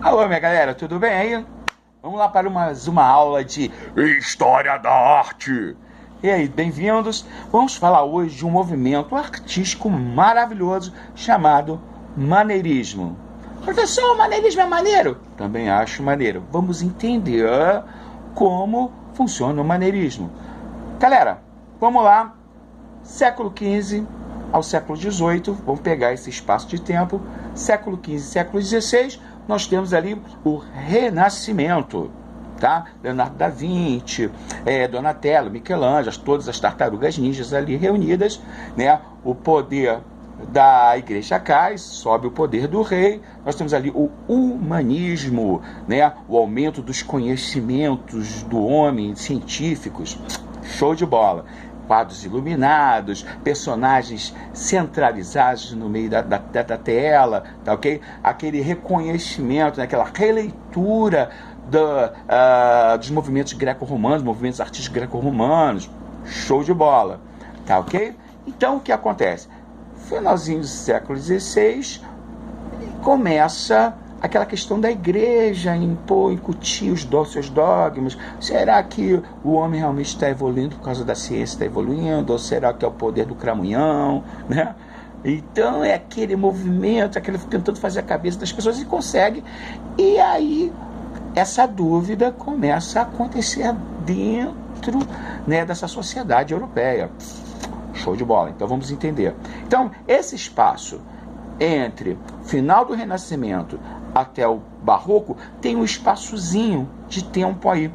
Alô, minha galera, tudo bem aí? Vamos lá para mais uma aula de História da Arte. E aí, bem-vindos. Vamos falar hoje de um movimento artístico maravilhoso chamado maneirismo. Professor, o maneirismo é maneiro? Também acho maneiro. Vamos entender como funciona o maneirismo. Galera, vamos lá. Século XV ao século XVIII, vamos pegar esse espaço de tempo. Século XV, século XVI, nós temos ali o Renascimento, tá? Leonardo da Vinci, Donatello, Michelangelo, todas as tartarugas ninjas ali reunidas, né? O poder da igreja cai, sobe o poder do rei. Nós temos ali o humanismo, né? O aumento dos conhecimentos do homem, científicos. Show de bola. Quadros iluminados, personagens centralizados no meio da tela, tá ok? Aquele reconhecimento, né? Aquela releitura dos movimentos greco-romanos, movimentos artísticos greco-romanos. Show de bola, tá ok? Então, o que acontece? Finalzinho do século XVI, começa aquela questão da igreja incutir os seus dogmas. Será que o homem realmente está evoluindo por causa da ciência, está evoluindo? Ou será que é o poder do cramunhão, né? Então é aquele movimento, aquele tentando fazer a cabeça das pessoas, e consegue. E aí essa dúvida começa a acontecer dentro, né, dessa sociedade europeia. Show de bola. Então vamos entender. Então esse espaço entre final do Renascimento até o Barroco tem um espaçozinho de tempo aí,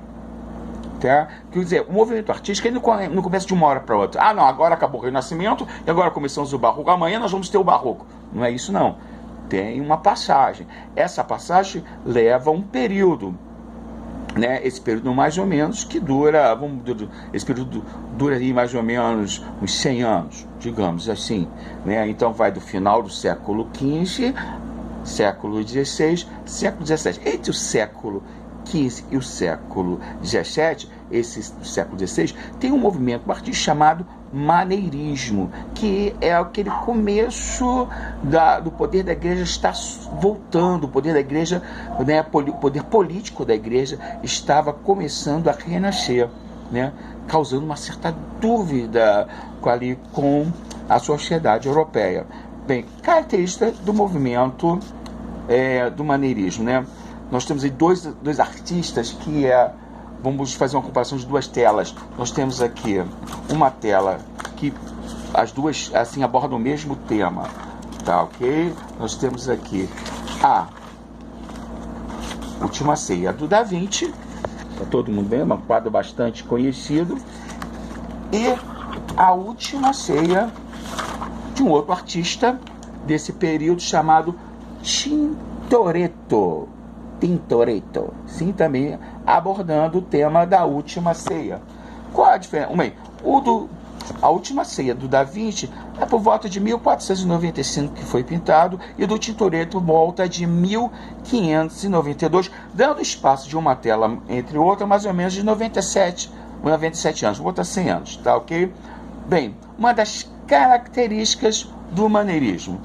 tá? Quer dizer, o movimento artístico ele não começa de uma hora para outra. Ah, não, agora acabou o Renascimento e agora começamos o Barroco. Amanhã nós vamos ter o Barroco. Não é isso, não. Tem uma passagem. Essa passagem leva um período, né? Esse período mais ou menos que dura, esse período dura aí mais ou menos uns 100 anos, digamos assim, né? Então vai do final do século XV, século XVI, século XVII. Entre o século XV e o século XVII, esse século XVI, tem um movimento artístico chamado maneirismo, que é aquele começo do poder da igreja está voltando, o poder da igreja, né, o poder político da igreja estava começando a renascer, né, causando uma certa dúvida ali com a sociedade europeia. Bem, característica do movimento do maneirismo, né? Nós temos aí dois artistas que vamos fazer uma comparação de duas telas. Nós temos aqui uma tela que as duas assim abordam o mesmo tema, tá ok? Nós temos aqui a Última Ceia do Da Vinci, tá todo mundo bem? Um quadro bastante conhecido. E a Última Ceia de um outro artista desse período chamado Tintoretto. Sim, também abordando o tema da Última Ceia. Qual a diferença? A Última Ceia do Da Vinci é por volta de 1495 que foi pintado, e do Tintoretto volta de 1592, dando espaço de uma tela entre outra mais ou menos de 97 anos, vou botar 100 anos, tá ok? Bem, uma das características do maneirismo,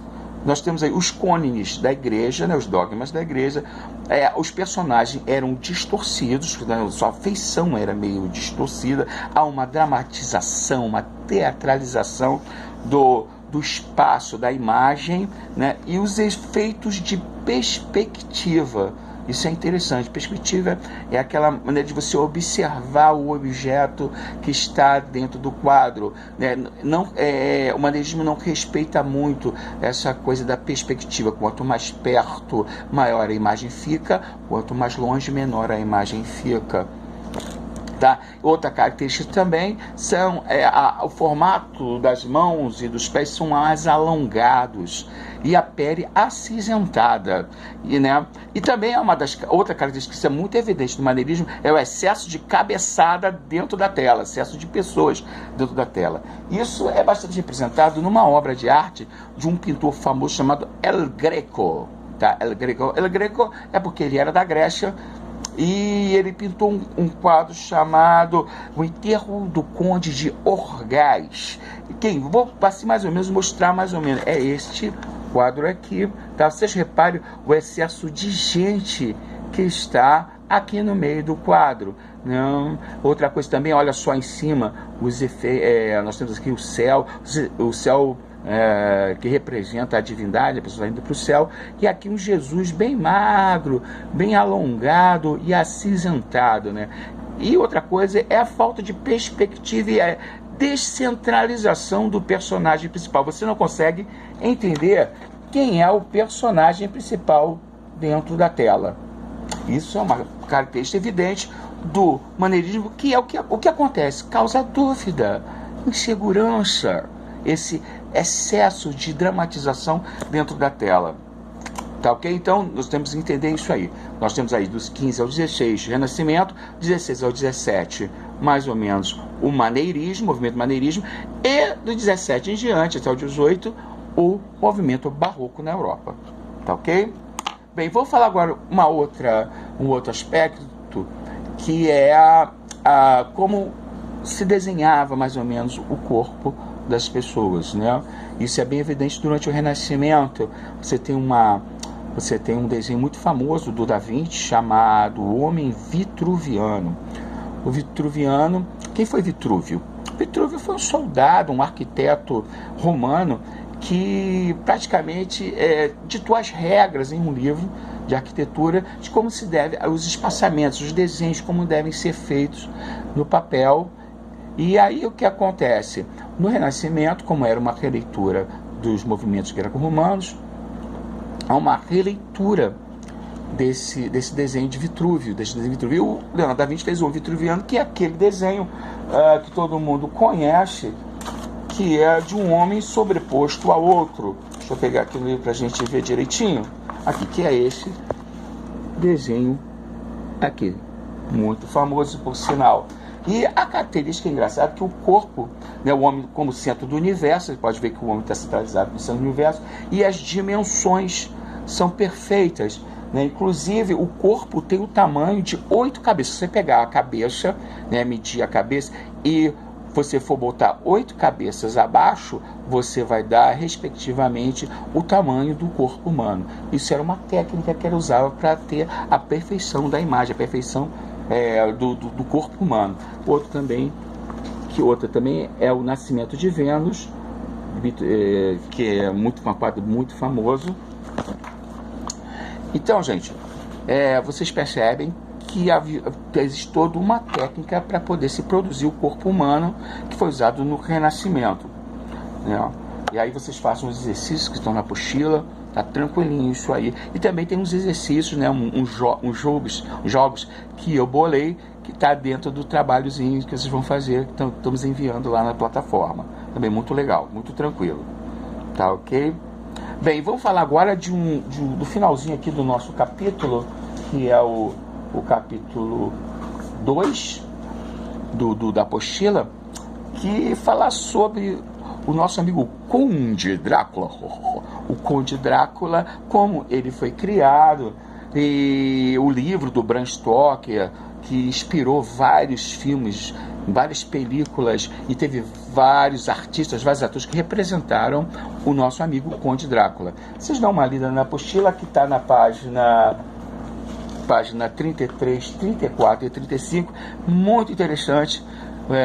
nós temos aí os cânones da igreja, né, os dogmas da igreja. Os personagens eram distorcidos, né, sua feição era meio distorcida. Há uma dramatização, uma teatralização do espaço, da imagem, né, e os efeitos de perspectiva. Isso é interessante. Perspectiva é aquela maneira de você observar o objeto que está dentro do quadro, né? O maneirismo não respeita muito essa coisa da perspectiva. Quanto mais perto, maior a imagem fica. Quanto mais longe, menor a imagem fica. Tá? Outra característica também são o formato das mãos e dos pés são mais alongados e a pele acinzentada, e também é outra característica que é muito evidente no maneirismo, é o excesso de cabeçada dentro da tela, excesso de pessoas dentro da tela. Isso é bastante representado numa obra de arte de um pintor famoso chamado El Greco, tá? El Greco é porque ele era da Grécia. E ele pintou um quadro chamado O Enterro do Conde de Orgaz. Vou assim, mais ou menos mostrar mais ou menos. É este quadro aqui, tá? Vocês reparem o excesso de gente que está aqui no meio do quadro. Não. Outra coisa também, olha só em cima, os efeitos, nós temos aqui o céu que representa a divindade, a pessoa indo para o céu, e aqui um Jesus bem magro, bem alongado e acinzentado, né? E outra coisa é a falta de perspectiva e a descentralização do personagem principal. Você não consegue entender quem é o personagem principal dentro da tela. Isso é uma característica evidente do maneirismo, que é o que acontece, causa dúvida, insegurança, esse excesso de dramatização dentro da tela. Tá ok? Então, nós temos que entender isso aí. Nós temos aí dos 15 ao 16, Renascimento, 16 ao 17, mais ou menos, o maneirismo, o movimento maneirismo, e do 17 em diante, até o 18, o movimento barroco na Europa. Tá ok? Bem, vou falar agora um outro aspecto, que é como se desenhava mais ou menos o corpo das pessoas, né? Isso é bem evidente durante o Renascimento. Você tem um desenho muito famoso do Da Vinci chamado O Homem Vitruviano. O Vitruviano, quem foi Vitrúvio? Vitrúvio foi um soldado, um arquiteto romano que praticamente ditou as regras em um livro de arquitetura de como se deve, os espaçamentos, os desenhos, como devem ser feitos no papel. E aí o que acontece? No Renascimento, como era uma releitura dos movimentos greco-romanos, há uma releitura desse desenho de Vitrúvio, E o Leonardo da Vinci fez o Vitruviano, que é aquele desenho que todo mundo conhece, que é de um homem sobreposto a outro. Deixa eu pegar aqui no livro para a gente ver direitinho. Aqui, que é esse desenho aqui, muito famoso por sinal. E a característica engraçada é que o corpo, né, o homem como centro do universo, você pode ver que o homem está centralizado no centro do universo, e as dimensões são perfeitas, né? Inclusive o corpo tem o tamanho de 8 cabeças. Se você pegar a cabeça, né, medir a cabeça, e você for botar 8 cabeças abaixo, você vai dar respectivamente o tamanho do corpo humano. Isso era uma técnica que era usada para ter a perfeição da imagem, a perfeição do corpo humano. Outra também é o Nascimento de Vênus, que é um quadro muito famoso. Então, gente, vocês percebem que existe toda uma técnica para poder se produzir o corpo humano, que foi usado no Renascimento, né? E aí vocês façam os exercícios que estão na apostila, tá tranquilinho isso aí. E também tem uns exercícios, né, uns jogos que eu bolei, que tá dentro do trabalhozinho que vocês vão fazer, que estamos enviando lá na plataforma. Também muito legal, muito tranquilo. Tá ok? Bem, vamos falar agora do finalzinho aqui do nosso capítulo, que é o capítulo 2 da apostila, que fala sobre o nosso amigo Conde Drácula. O Conde Drácula, como ele foi criado, e o livro do Bram Stoker, que inspirou vários filmes, várias películas, e teve vários artistas, vários atores que representaram o nosso amigo Conde Drácula. Vocês dão uma lida na apostila, que está na página 33, 34 e 35, muito interessante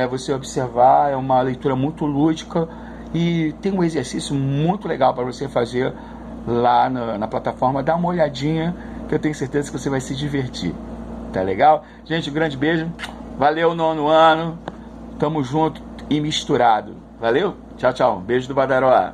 você observar, é uma leitura muito lúdica e tem um exercício muito legal para você fazer lá na plataforma. Dá uma olhadinha, que eu tenho certeza que você vai se divertir. Tá legal? Gente, um grande beijo, valeu, 9º ano, tamo junto e misturado. Valeu? Tchau, tchau, beijo do Badaró.